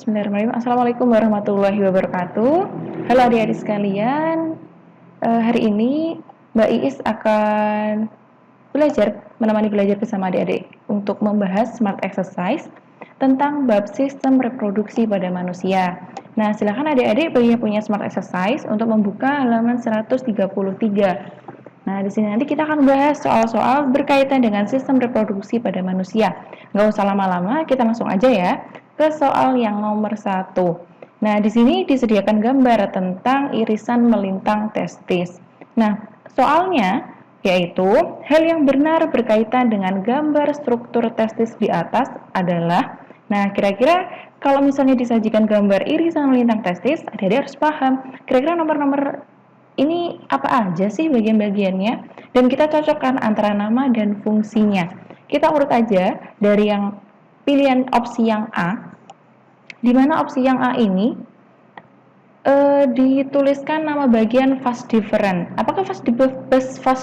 Bismillahirrahmanirrahim. Assalamualaikum warahmatullahi wabarakatuh. Halo adik-adik sekalian. Hari ini Mbak Iis akan menemani belajar bersama adik-adik untuk membahas smart exercise tentang bab sistem reproduksi pada manusia. Nah, silakan adik-adik bagi yang punya smart exercise untuk membuka halaman 133. Nah, di sini nanti kita akan bahas soal-soal berkaitan dengan sistem reproduksi pada manusia. Nggak usah lama-lama, kita langsung aja ya ke soal yang nomor 1. Nah, di sini disediakan gambar tentang irisan melintang testis. Nah, soalnya yaitu hal yang benar berkaitan dengan gambar struktur testis di atas adalah, nah kira-kira kalau misalnya disajikan gambar irisan melintang testis, adik-adik harus paham kira-kira nomor-nomor ini apa aja sih bagian-bagiannya, dan kita cocokkan antara nama dan fungsinya. Kita urut aja dari yang pilihan opsi yang A, di mana opsi yang A ini dituliskan nama bagian vas deferens. Apakah vas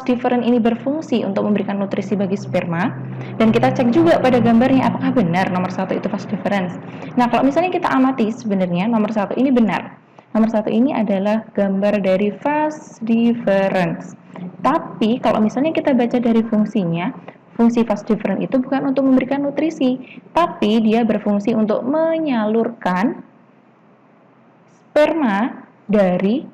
deferens ini berfungsi untuk memberikan nutrisi bagi sperma? Dan kita cek juga pada gambarnya apakah benar nomor 1 itu vas deferens. Nah, kalau misalnya kita amati sebenarnya nomor 1 ini benar. Nomor 1 ini adalah gambar dari vas deferens. Tapi kalau misalnya kita baca dari fungsinya, fungsi vas deferens itu bukan untuk memberikan nutrisi, tapi dia berfungsi untuk menyalurkan sperma dari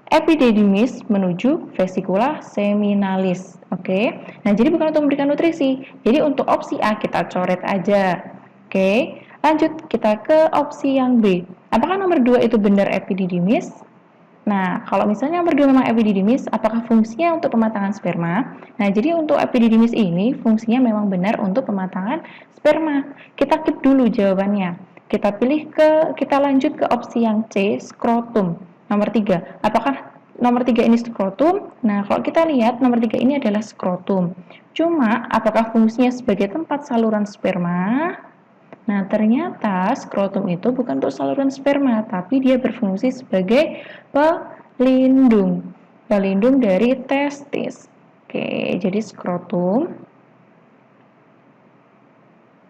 epididymis menuju vesicula seminalis. Oke. Nah, jadi bukan untuk memberikan nutrisi. Jadi untuk opsi A kita coret aja. Oke. Lanjut kita ke opsi yang B. Apakah nomor 2 itu benar epididymis? Nah, kalau misalnya nomor 2 memang epididymis, apakah fungsinya untuk pematangan sperma? Nah, jadi untuk epididymis ini fungsinya memang benar untuk pematangan sperma. Kita keep dulu jawabannya. Kita lanjut ke opsi yang C, skrotum. Nomor 3. Apakah nomor 3 ini skrotum? Nah, kalau kita lihat nomor 3 ini adalah skrotum. Cuma, apakah fungsinya sebagai tempat saluran sperma? Nah, ternyata skrotum itu bukan untuk saluran sperma, tapi dia berfungsi sebagai pelindung dari testis. Oke, jadi skrotum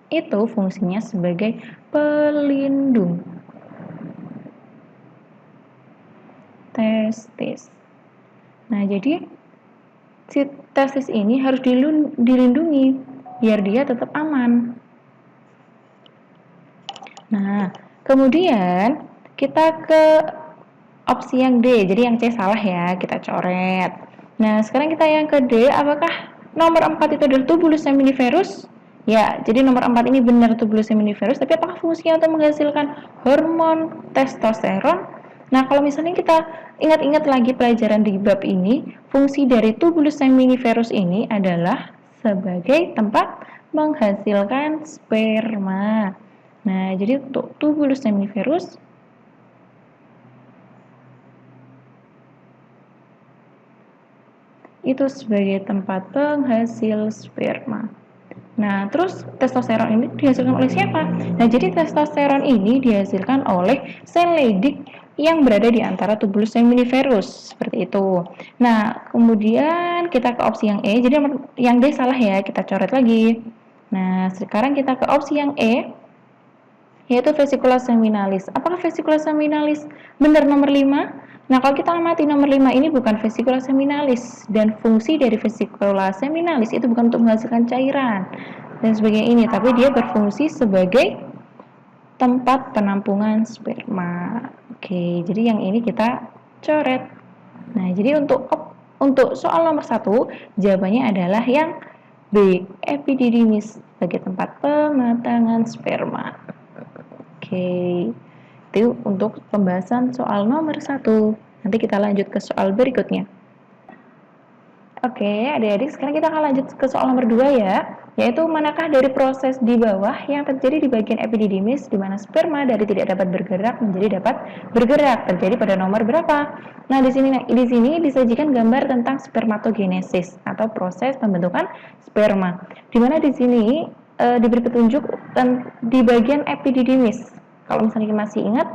itu fungsinya sebagai pelindung testis. Nah, jadi si testis ini harus dilindungi biar dia tetap aman. Nah, kemudian kita ke opsi yang D. Jadi yang C salah ya, kita coret. Nah, sekarang kita yang ke D. Apakah nomor 4 itu adalah tubulus seminiferus? Ya, jadi nomor 4 ini benar tubulus seminiferus, tapi apakah fungsinya untuk menghasilkan hormon testosteron? Nah, kalau misalnya kita ingat-ingat lagi pelajaran di bab ini, fungsi dari tubulus seminiferus ini adalah sebagai tempat menghasilkan sperma. Nah, jadi untuk tubulus seminiferus itu sebagai tempat penghasil sperma. Nah, terus testosteron ini dihasilkan oleh siapa? Nah, jadi testosteron ini dihasilkan oleh sel Leydig yang berada di antara tubulus seminiferus, seperti itu. Nah, kemudian kita ke opsi yang E. Jadi yang D salah ya, kita coret lagi. Nah, sekarang kita ke opsi yang E, yaitu vesicula seminalis. Apakah vesicula seminalis benar nomor 5? Nah, kalau kita amati nomor 5 ini bukan vesicula seminalis, dan fungsi dari vesicula seminalis itu bukan untuk menghasilkan cairan dan sebagainya ini, tapi dia berfungsi sebagai tempat penampungan sperma. Oke, jadi yang ini kita coret. Nah, jadi untuk soal nomor 1, jawabannya adalah yang B, epididymis sebagai tempat pematangan sperma. Oke, itu untuk pembahasan soal nomor 1. Nanti kita lanjut ke soal berikutnya. Oke, adik-adik, sekarang kita akan lanjut ke soal nomor 2 ya, yaitu manakah dari proses di bawah yang terjadi di bagian epididymis di mana sperma dari tidak dapat bergerak menjadi dapat bergerak, terjadi pada nomor berapa? Nah, di sini disajikan gambar tentang spermatogenesis atau proses pembentukan sperma. Di mana di sini diberi petunjuk di bagian epididymis. Kalau misalnya masih ingat,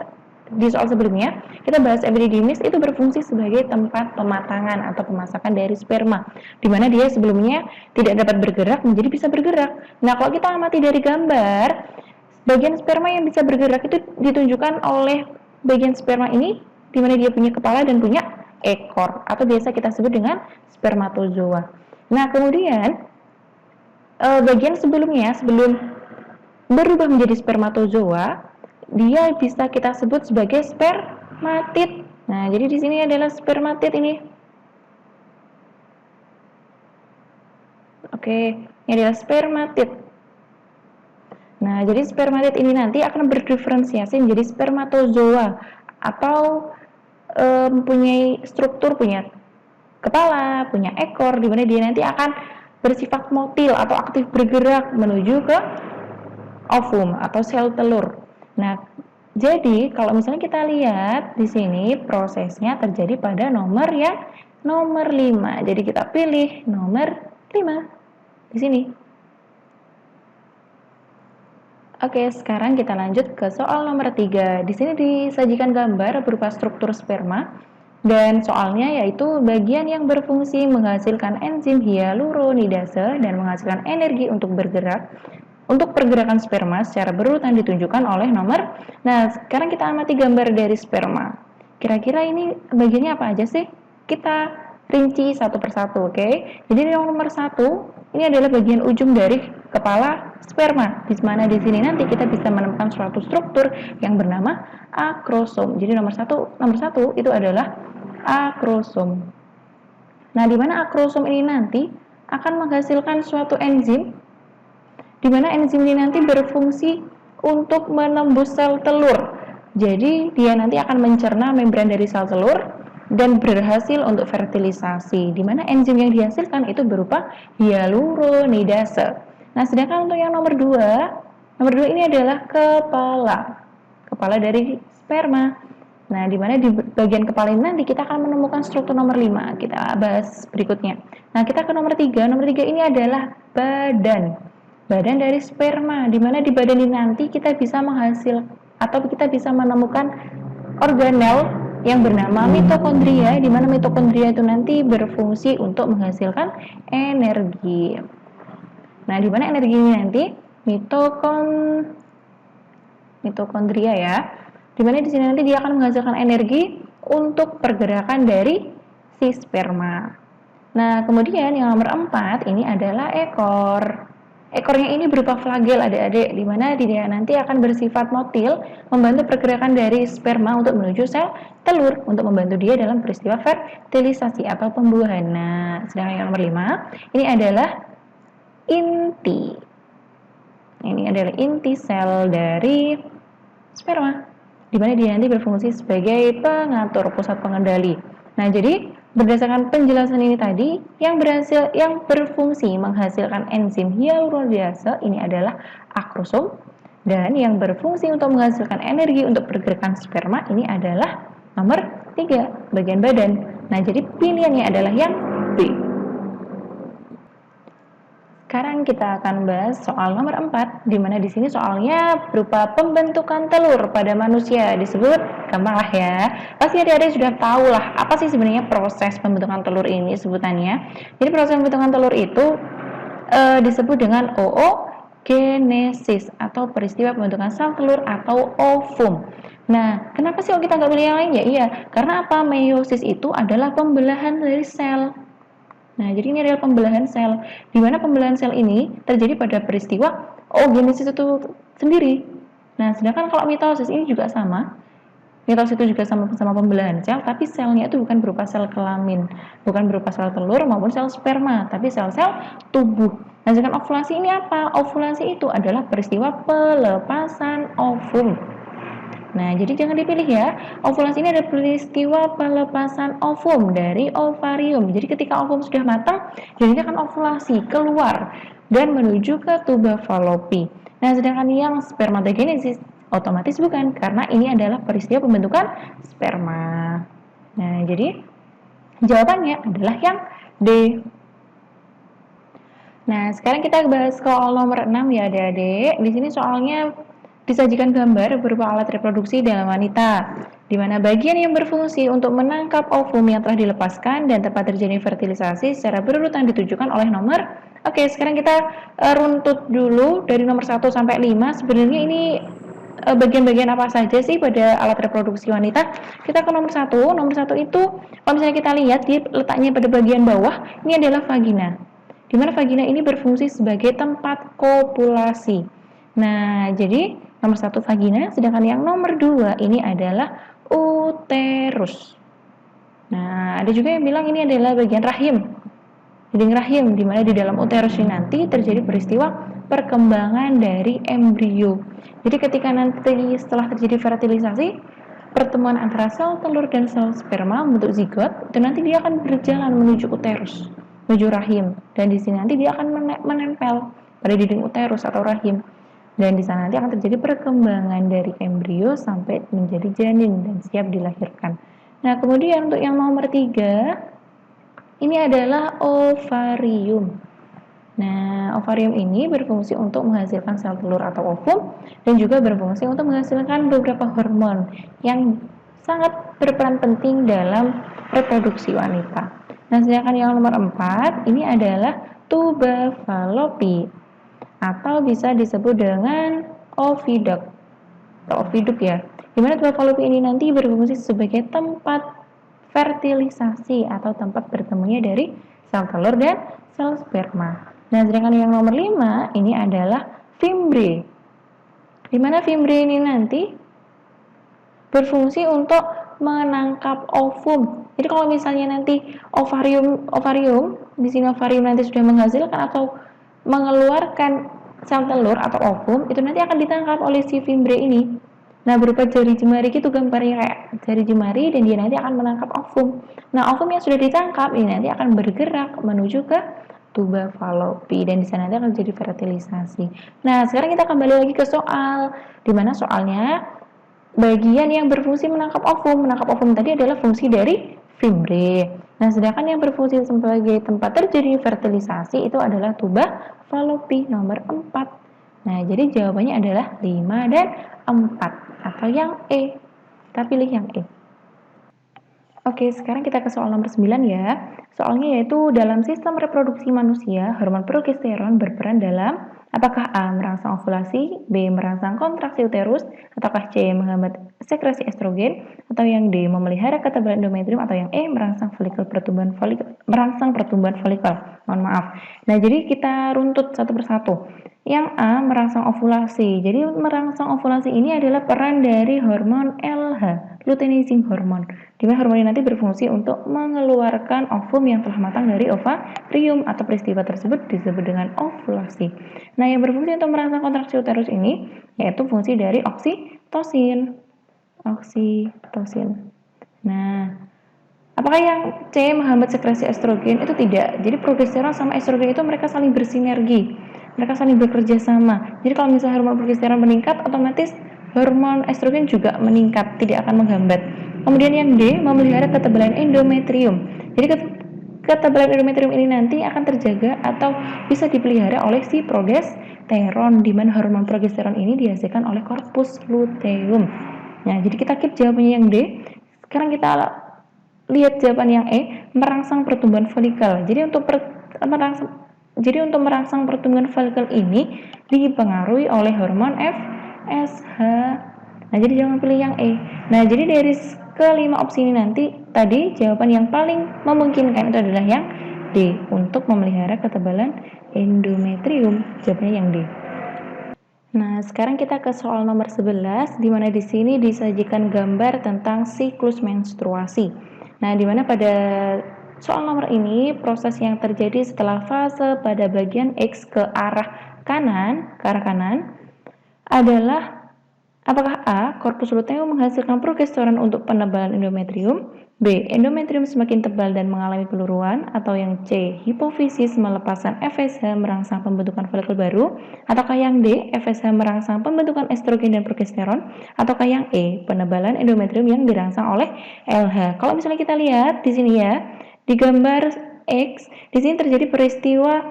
di soal sebelumnya kita bahas epididymis itu berfungsi sebagai tempat pematangan atau pemasakan dari sperma, di mana dia sebelumnya tidak dapat bergerak menjadi bisa bergerak. Nah, kalau kita amati dari gambar, bagian sperma yang bisa bergerak itu ditunjukkan oleh bagian sperma ini, di mana dia punya kepala dan punya ekor, atau biasa kita sebut dengan spermatozoa. Nah, kemudian bagian sebelumnya, sebelum berubah menjadi spermatozoa, dia bisa kita sebut sebagai spermatid. Nah, jadi di sini adalah spermatid ini. Oke, ini adalah spermatid. Nah, jadi spermatid ini nanti akan berdiferensiasi menjadi spermatozoa atau mempunyai struktur, punya kepala, punya ekor, di mana dia nanti akan bersifat motil atau aktif bergerak menuju ke ovum atau sel telur. Nah, jadi kalau misalnya kita lihat di sini prosesnya terjadi pada nomor 5. Jadi kita pilih nomor 5 di sini. Oke, sekarang kita lanjut ke soal nomor 3. Di sini disajikan gambar berupa struktur sperma dan soalnya yaitu bagian yang berfungsi menghasilkan enzim hyaluronidase dan menghasilkan energi untuk bergerak. Untuk pergerakan sperma secara berurutan ditunjukkan oleh nomor. Nah, sekarang kita amati gambar dari sperma. Kira-kira ini bagiannya apa aja sih? Kita rinci satu persatu, oke? Jadi yang nomor 1 ini adalah bagian ujung dari kepala sperma, di mana di sini nanti kita bisa menemukan suatu struktur yang bernama akrosom. Jadi nomor satu itu adalah akrosom. Nah, di mana akrosom ini nanti akan menghasilkan suatu enzim, di mana enzim ini nanti berfungsi untuk menembus sel telur. Jadi dia nanti akan mencerna membran dari sel telur dan berhasil untuk fertilisasi, di mana enzim yang dihasilkan itu berupa hyaluronidase. Nah, sedangkan untuk yang nomor 2 ini adalah kepala dari sperma. Nah, di mana di bagian kepala ini nanti kita akan menemukan struktur nomor 5. Kita bahas berikutnya. Nah, kita ke nomor 3. Nomor 3 ini adalah badan dari sperma, di mana di badan ini nanti kita bisa menghasilkan atau kita bisa menemukan organel yang bernama mitokondria, di mana mitokondria itu nanti berfungsi untuk menghasilkan energi. Nah, di mana energi ini nanti mitokondria ya, di mana di sini nanti dia akan menghasilkan energi untuk pergerakan dari si sperma. Nah, kemudian yang nomor 4 ini adalah ekor. Ekornya ini berupa flagel adik-adik, di mana dia nanti akan bersifat motil, membantu pergerakan dari sperma untuk menuju sel telur, untuk membantu dia dalam peristiwa fertilisasi atau pembuahan. Nah, sedangkan yang nomor 5, ini adalah inti. Ini adalah inti sel dari sperma, di mana dia nanti berfungsi sebagai pengatur, pusat pengendali. Nah, jadi berdasarkan penjelasan ini tadi, yang berfungsi menghasilkan enzim hyaluronidase ini adalah akrosom, dan yang berfungsi untuk menghasilkan energi untuk pergerakan sperma ini adalah nomor 3, bagian badan. Nah, jadi pilihannya adalah yang B. Sekarang kita akan bahas soal nomor 4, di mana di sini soalnya berupa pembentukan telur pada manusia. Disebut, gampang lah ya. Pasti adik-adik sudah tahu lah apa sih sebenarnya proses pembentukan telur ini sebutannya. Jadi proses pembentukan telur itu disebut dengan oogenesis atau peristiwa pembentukan sel telur atau ovum. Nah, kenapa sih kita nggak pilih yang lain ya? Iya, karena apa? Meiosis itu adalah pembelahan dari sel. Nah, jadi ini adalah pembelahan sel, di mana pembelahan sel ini terjadi pada peristiwa oogenesis itu sendiri. Nah, sedangkan kalau mitosis ini juga sama. Mitosis itu juga sama pembelahan sel, tapi selnya itu bukan berupa sel kelamin, bukan berupa sel telur maupun sel sperma, tapi sel-sel tubuh. Nah, sedangkan ovulasi ini apa? Ovulasi itu adalah peristiwa pelepasan ovum. Nah, jadi jangan dipilih ya. Ovulasi ini ada peristiwa pelepasan ovum dari ovarium. Jadi ketika ovum sudah matang, jadi akan ovulasi keluar dan menuju ke tuba Fallopi. Nah, sedangkan yang spermatogenesis otomatis bukan, karena ini adalah peristiwa pembentukan sperma. Nah, jadi jawabannya adalah yang D. Nah, sekarang kita bahas soal nomor 6 ya adik-adik. Di sini soalnya disajikan gambar berupa alat reproduksi dalam wanita, di mana bagian yang berfungsi untuk menangkap ovum yang telah dilepaskan dan tempat terjadi fertilisasi secara berurutan ditunjukkan oleh nomor Oke, sekarang kita runtut dulu dari nomor 1 sampai 5. Sebenarnya ini bagian-bagian apa saja sih pada alat reproduksi wanita? Kita ke nomor 1. Nomor 1 itu kalau misalnya kita lihat di letaknya pada bagian bawah, ini adalah vagina. Di mana vagina ini berfungsi sebagai tempat kopulasi. Nah, jadi nomor 1 vagina, sedangkan yang nomor 2 ini adalah uterus. Nah, ada juga yang bilang ini adalah bagian rahim. Dinding rahim, di mana di dalam uterus ini nanti terjadi peristiwa perkembangan dari embrio. Jadi ketika nanti setelah terjadi fertilisasi, pertemuan antara sel telur dan sel sperma membentuk zigot, itu nanti dia akan berjalan menuju uterus, menuju rahim, dan di sini nanti dia akan menempel pada dinding uterus atau rahim. Dan di sana nanti akan terjadi perkembangan dari embrio sampai menjadi janin dan siap dilahirkan. Nah, kemudian untuk yang nomor 3, ini adalah ovarium. Nah, ovarium ini berfungsi untuk menghasilkan sel telur atau ovum dan juga berfungsi untuk menghasilkan beberapa hormon yang sangat berperan penting dalam reproduksi wanita. Nah, sedangkan yang nomor 4 ini adalah tuba fallopi atau bisa disebut dengan oviduct atau oviduk ya. Dimana tuba fallopi ini nanti berfungsi sebagai tempat fertilisasi atau tempat bertemunya dari sel telur dan sel sperma. Nah, sedangkan yang nomor 5 ini adalah fimbre. Di mana fimbre ini nanti berfungsi untuk menangkap ovum. Jadi kalau misalnya nanti ovarium di sini ovarium nanti sudah menghasilkan atau mengeluarkan sel telur atau ovum, itu nanti akan ditangkap oleh si fimbre ini. Nah, berupa jari jemari gitu gambarnya, kayak jari jemari, dan dia nanti akan menangkap ovum. Nah, ovum yang sudah ditangkap ini nanti akan bergerak menuju ke tuba fallopi, dan di sana nanti akan jadi fertilisasi. Nah, sekarang kita kembali lagi ke soal, di mana soalnya bagian yang berfungsi menangkap ovum. Menangkap ovum tadi adalah fungsi dari fimbre. Nah, sedangkan yang berfungsi sebagai tempat terjadi fertilisasi itu adalah tuba fallopi nomor 4. Nah, jadi jawabannya adalah 5 dan 4 atau yang E. Kita pilih yang E. Oke, sekarang kita ke soal nomor 9 ya. Soalnya yaitu dalam sistem reproduksi manusia, hormon progesteron berperan dalam apakah A. merangsang ovulasi, B. merangsang kontraksi uterus, ataukah C. menghambat sekresi estrogen, atau yang D. memelihara ketebalan endometrium, atau yang E. merangsang pertumbuhan folikel. Mohon maaf. Nah, jadi kita runtut satu persatu. Yang A, merangsang ovulasi. Jadi merangsang ovulasi ini adalah peran dari hormon LH, luteinizing hormone. Di mana hormon ini nanti berfungsi untuk mengeluarkan ovum yang telah matang dari ovarium, atau peristiwa tersebut disebut dengan ovulasi. Nah, yang berfungsi untuk merangsang kontraksi uterus ini yaitu fungsi dari oksitosin. Nah, apakah yang C menghambat sekresi estrogen? Itu tidak. Jadi progesteron sama estrogen itu mereka saling bersinergi. Mereka saling bekerja sama. Jadi kalau misalnya hormon progesteron meningkat, otomatis hormon estrogen juga meningkat, tidak akan menghambat. Kemudian yang D, memelihara ketebalan endometrium. Jadi ketebalan endometrium ini nanti akan terjaga atau bisa dipelihara oleh si progesteron, di mana hormon progesteron ini dihasilkan oleh korpus luteum. Nah, jadi kita keep jawabannya yang D. Sekarang kita lihat jawaban yang E, merangsang pertumbuhan folikel. Jadi untuk merangsang pertumbuhan folikel ini dipengaruhi oleh hormon FSH. Nah, jadi jangan pilih yang E. Nah, jadi dari kelima opsi ini nanti tadi jawaban yang paling memungkinkan itu adalah yang D, untuk memelihara ketebalan endometrium. Jawabannya yang D. Nah, sekarang kita ke soal nomor 11, di mana di sini disajikan gambar tentang siklus menstruasi. Nah, di mana pada soal nomor ini proses yang terjadi setelah fase pada bagian X ke arah kanan adalah apakah A. korpus luteum menghasilkan progesteron untuk penebalan endometrium, B. endometrium semakin tebal dan mengalami peluruan, atau yang C. hipofisis melepaskan FSH merangsang pembentukan folikel baru, ataukah yang D. FSH merangsang pembentukan estrogen dan progesteron, ataukah yang E. penebalan endometrium yang dirangsang oleh LH. Kalau misalnya kita lihat di sini ya, di gambar X, di sini terjadi peristiwa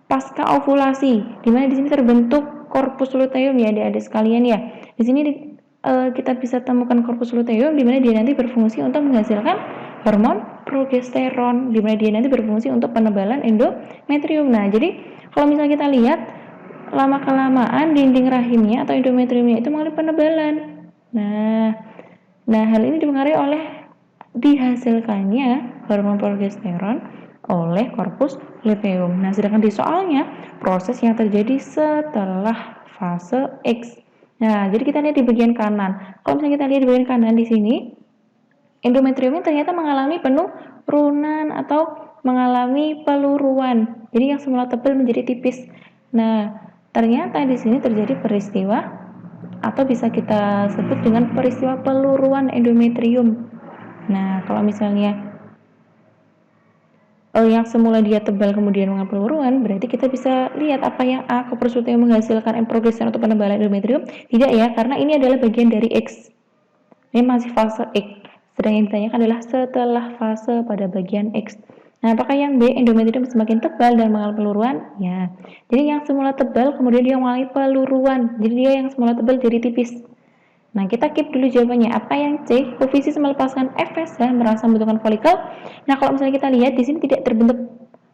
pasca ovulasi, di mana di sini terbentuk korpus luteum ya adik-adik sekalian ya. Di sini kita bisa temukan korpus luteum, di mana dia nanti berfungsi untuk menghasilkan hormon progesteron, di mana dia nanti berfungsi untuk penebalan endometrium. Nah, jadi kalau misalnya kita lihat lama-kelamaan dinding rahimnya atau endometriumnya itu mengalami penebalan. Nah, hal ini dipengaruhi oleh dihasilkannya hormon progesteron oleh korpus luteum. Nah, sedangkan di soalnya proses yang terjadi setelah fase X. Nah, jadi kita lihat di bagian kanan. Kalau misalnya kita lihat di bagian kanan di sini, endometriumnya ternyata mengalami penurunan atau mengalami peluruan. Jadi yang semula tebal menjadi tipis. Nah, ternyata di sini terjadi peristiwa atau bisa kita sebut dengan peristiwa peluruan endometrium. Nah, kalau misalnya yang semula dia tebal kemudian mengalami peluruan, berarti kita bisa lihat apa yang A, korpus luteum menghasilkan progesteron untuk penebalan endometrium. Tidak ya, karena ini adalah bagian dari X. Ini masih fase X. Sedang yang ditanyakan adalah setelah fase pada bagian X. Nah, apakah yang B, endometrium semakin tebal dan mengalami peluruan? Ya. Jadi yang semula tebal kemudian dia mengalami peluruan. Jadi dia yang semula tebal jadi tipis. Nah, kita keep dulu jawabannya. Apa yang C? Hipofisis melepaskan FSH merasa membutuhkan folikel. Nah, kalau misalnya kita lihat di sini tidak terbentuk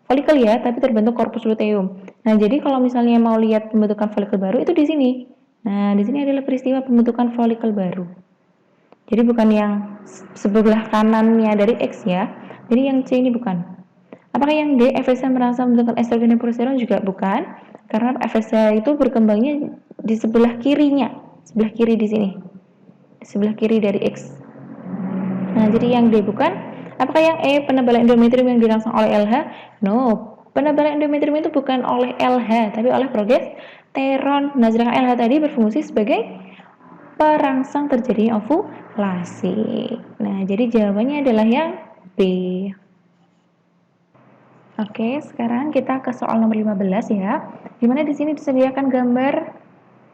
folikel ya, tapi terbentuk korpus luteum. Nah, jadi kalau misalnya mau lihat pembentukan folikel baru itu di sini. Nah, di sini adalah peristiwa pembentukan folikel baru. Jadi bukan yang sebelah kanannya dari X ya. Jadi yang C ini bukan. Apakah yang D, FSH merasa membentukkan estrogen dan progesteron? Juga bukan, karena FSH itu berkembangnya di sebelah kirinya, sebelah kiri di sini, di sebelah kiri dari X. Nah, jadi yang D bukan. Apakah yang E, penebalan endometrium yang dirangsang oleh LH? No, penebalan endometrium itu bukan oleh LH, tapi oleh progesteron. Nah, sedangkan LH tadi berfungsi sebagai perangsang terjadinya ovulasi. Nah, jadi jawabannya adalah yang B. Oke, sekarang kita ke soal nomor 15 ya. Dimana di sini disediakan gambar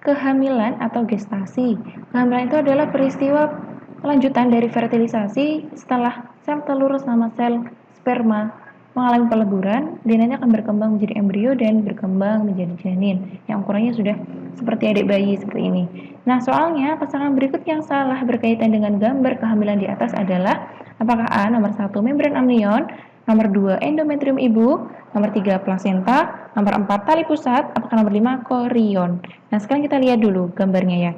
kehamilan atau gestasi. Kehamilan itu adalah peristiwa lanjutan dari fertilisasi setelah sel telur sama sel sperma mengalami peleburan, dia nanti akan berkembang menjadi embrio dan berkembang menjadi janin yang ukurannya sudah seperti adik bayi seperti ini. Nah, soalnya pasangan berikut yang salah berkaitan dengan gambar kehamilan di atas adalah apakah A, nomor 1 membran amnion, nomor 2 endometrium ibu, nomor 3 plasenta, nomor 4 tali pusat, apakah nomor 5 korion. Nah, sekarang kita lihat dulu gambarnya ya.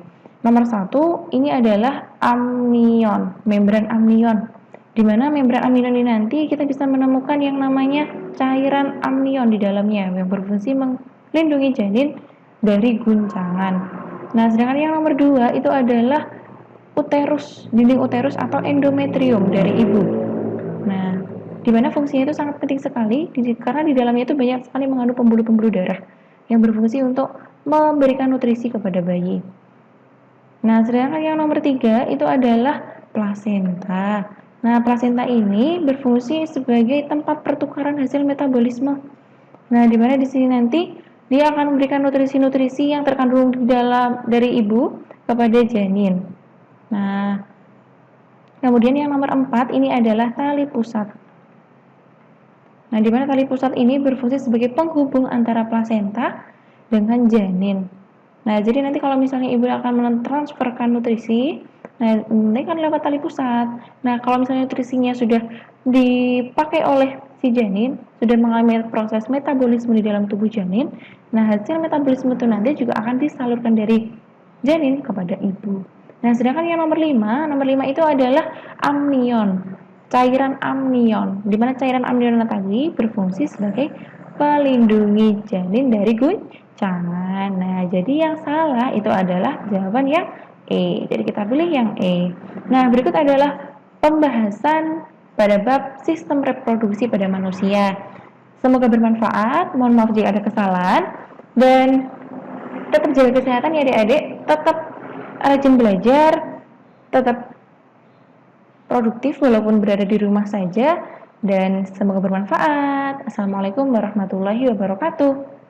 Nomor 1 ini adalah amnion, membran amnion. Di mana membran amnion ini nanti kita bisa menemukan yang namanya cairan amnion di dalamnya yang berfungsi melindungi janin dari guncangan. Nah, sedangkan yang nomor 2 itu adalah uterus, dinding uterus atau endometrium dari ibu. Nah, di mana fungsinya itu sangat penting sekali karena di dalamnya itu banyak sekali mengandung pembuluh-pembuluh darah yang berfungsi untuk memberikan nutrisi kepada bayi. Nah, sedangkan yang nomor 3 itu adalah plasenta. Nah, plasenta ini berfungsi sebagai tempat pertukaran hasil metabolisme. Nah, di mana di sini nanti dia akan memberikan nutrisi-nutrisi yang terkandung di dalam dari ibu kepada janin. Nah, kemudian yang nomor 4 ini adalah tali pusat. Nah, di mana tali pusat ini berfungsi sebagai penghubung antara plasenta dengan janin. Nah, jadi nanti kalau misalnya ibu akan mentransferkan nutrisi, nah, ini kan lewat tali pusat. Nah, kalau misalnya nutrisinya sudah dipakai oleh si janin, sudah mengalami proses metabolisme di dalam tubuh janin, nah hasil metabolisme itu nanti juga akan disalurkan dari janin kepada ibu. Nah, sedangkan yang nomor 5 itu adalah amnion, cairan amnion, di mana cairan amnion tadi berfungsi sebagai pelindungi janin dari guncangan. Nah, jadi yang salah itu adalah jawaban yang E. Jadi kita pilih yang E. Nah, berikut adalah pembahasan pada bab sistem reproduksi pada manusia. Semoga bermanfaat. Mohon maaf jika ada kesalahan dan tetap jaga kesehatan ya adik-adik. Tetap rajin belajar, tetap produktif walaupun berada di rumah saja dan semoga bermanfaat. Assalamualaikum warahmatullahi wabarakatuh.